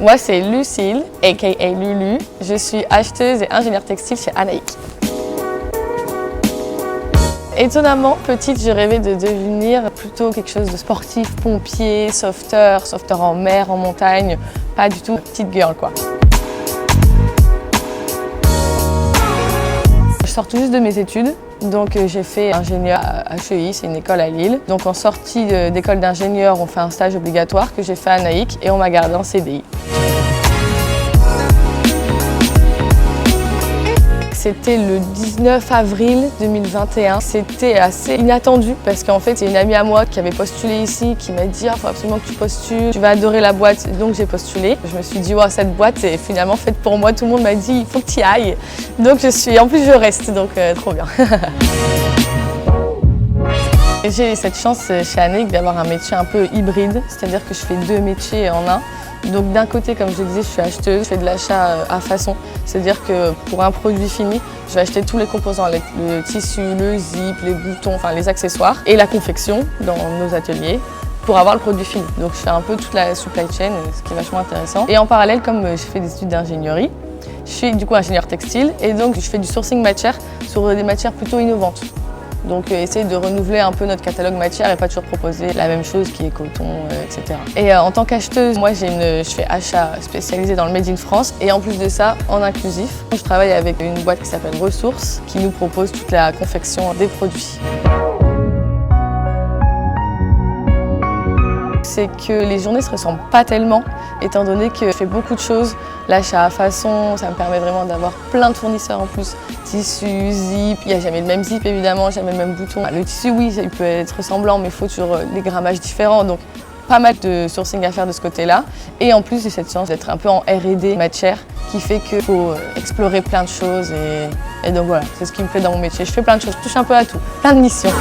Moi, c'est Lucille, aka Lulu. Je suis acheteuse et ingénieure textile chez Anaïk. Étonnamment, petite, je rêvais de devenir plutôt quelque chose de sportif, pompier, sauveteur en mer, en montagne. Pas du tout petite girl, quoi. Je sors tout juste de mes études, donc j'ai fait ingénieur à HEI, c'est une école à Lille. Donc en sortie d'école d'ingénieur, on fait un stage obligatoire que j'ai fait à Anaïk et on m'a gardé en CDI. C'était le 19 avril 2021. C'était assez inattendu parce qu'en fait, c'est une amie à moi qui avait postulé ici qui m'a dit « il faut absolument que tu postules, tu vas adorer la boîte ». Donc j'ai postulé. Je me suis dit « cette boîte est finalement faite pour moi ». Tout le monde m'a dit « il faut que tu y ailles ». Donc en plus je reste, donc trop bien. J'ai cette chance chez Anaïk d'avoir un métier un peu hybride, c'est-à-dire que je fais 2 métiers en un. Donc d'un côté, comme je disais, je suis acheteuse, je fais de l'achat à façon, c'est-à-dire que pour un produit fini, je vais acheter tous les composants, le tissu, le zip, les boutons, enfin les accessoires et la confection dans nos ateliers pour avoir le produit fini. Donc je fais un peu toute la supply chain, ce qui est vachement intéressant. Et en parallèle, comme je fais des études d'ingénierie, je suis du coup ingénieur textile et donc je fais du sourcing matière sur des matières plutôt innovantes. Donc essayer de renouveler un peu notre catalogue matière et pas toujours proposer la même chose qui est coton, etc. Et en tant qu'acheteuse, moi je fais achat spécialisé dans le Made in France et en plus de ça, en inclusif. Je travaille avec une boîte qui s'appelle Ressources qui nous propose toute la confection des produits. C'est que les journées ne se ressemblent pas tellement, étant donné que je fais beaucoup de choses. L'achat à façon, ça me permet vraiment d'avoir plein de fournisseurs en plus. Tissu, zip, il n'y a jamais le même zip évidemment, jamais le même bouton. Le tissu, oui, il peut être ressemblant, mais il faut toujours des grammages différents. Donc pas mal de sourcing à faire de ce côté-là. Et en plus, j'ai cette chance d'être un peu en R&D matière, qui fait qu'il faut explorer plein de choses. Et donc voilà, c'est ce qui me plaît dans mon métier. Je fais plein de choses, je touche un peu à tout, plein de missions.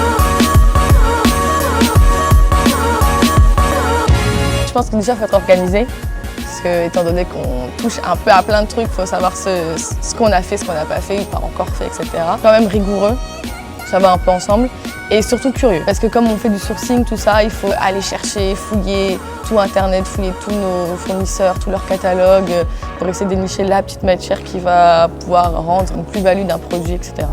Je pense que déjà, il faut être organisé, parce que étant donné qu'on touche un peu à plein de trucs, il faut savoir ce qu'on a fait, ce qu'on n'a pas fait, pas encore fait, etc. Quand même rigoureux, ça va un peu ensemble, et surtout curieux. Parce que comme on fait du sourcing, tout ça, il faut aller chercher, fouiller tout Internet, fouiller tous nos fournisseurs, tout leur catalogue, pour essayer de dénicher la petite matière qui va pouvoir rendre une plus-value d'un produit, etc.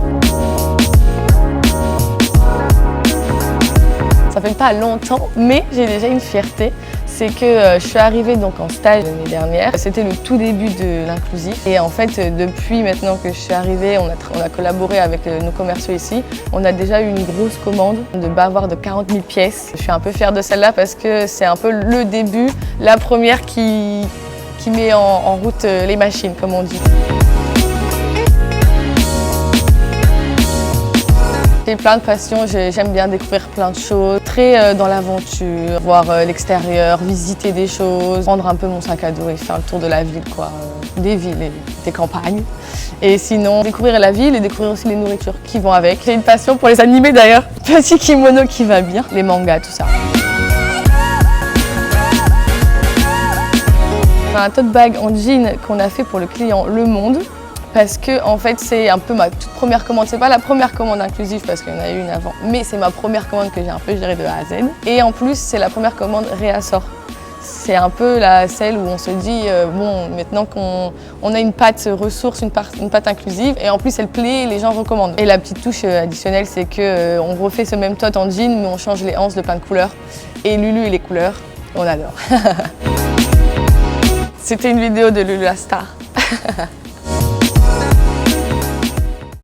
Ça fait pas longtemps, mais j'ai déjà une fierté. C'est que je suis arrivée donc en stage l'année dernière. C'était le tout début de l'inclusif. Et en fait, depuis maintenant que je suis arrivée, on a collaboré avec nos commerciaux ici. On a déjà eu une grosse commande de bavard de 40 000 pièces. Je suis un peu fière de celle-là parce que c'est un peu le début, la première qui met en route les machines, comme on dit. J'ai plein de passions, j'aime bien découvrir plein de choses, très dans l'aventure, voir l'extérieur, visiter des choses, prendre un peu mon sac à dos et faire le tour de la ville, quoi, des villes et des campagnes. Et sinon, découvrir la ville et découvrir aussi les nourritures qui vont avec. J'ai une passion pour les animés d'ailleurs, petit kimono qui va bien, les mangas, tout ça. Un tote bag en jean qu'on a fait pour le client Le Monde. Parce que en fait, c'est un peu ma toute première commande. C'est pas la première commande inclusive parce qu'il y en a eu une avant, mais c'est ma première commande que j'ai un peu gérée de A à Z. Et en plus, c'est la première commande réassort. C'est un peu celle où on se dit, bon, maintenant qu'on a une pâte ressource, une pâte inclusive, et en plus elle plaît, les gens recommandent. Et la petite touche additionnelle, c'est qu'on refait ce même tote en jean, mais on change les anses de plein de couleurs. Et Lulu et les couleurs, on adore. C'était une vidéo de Lulu la star.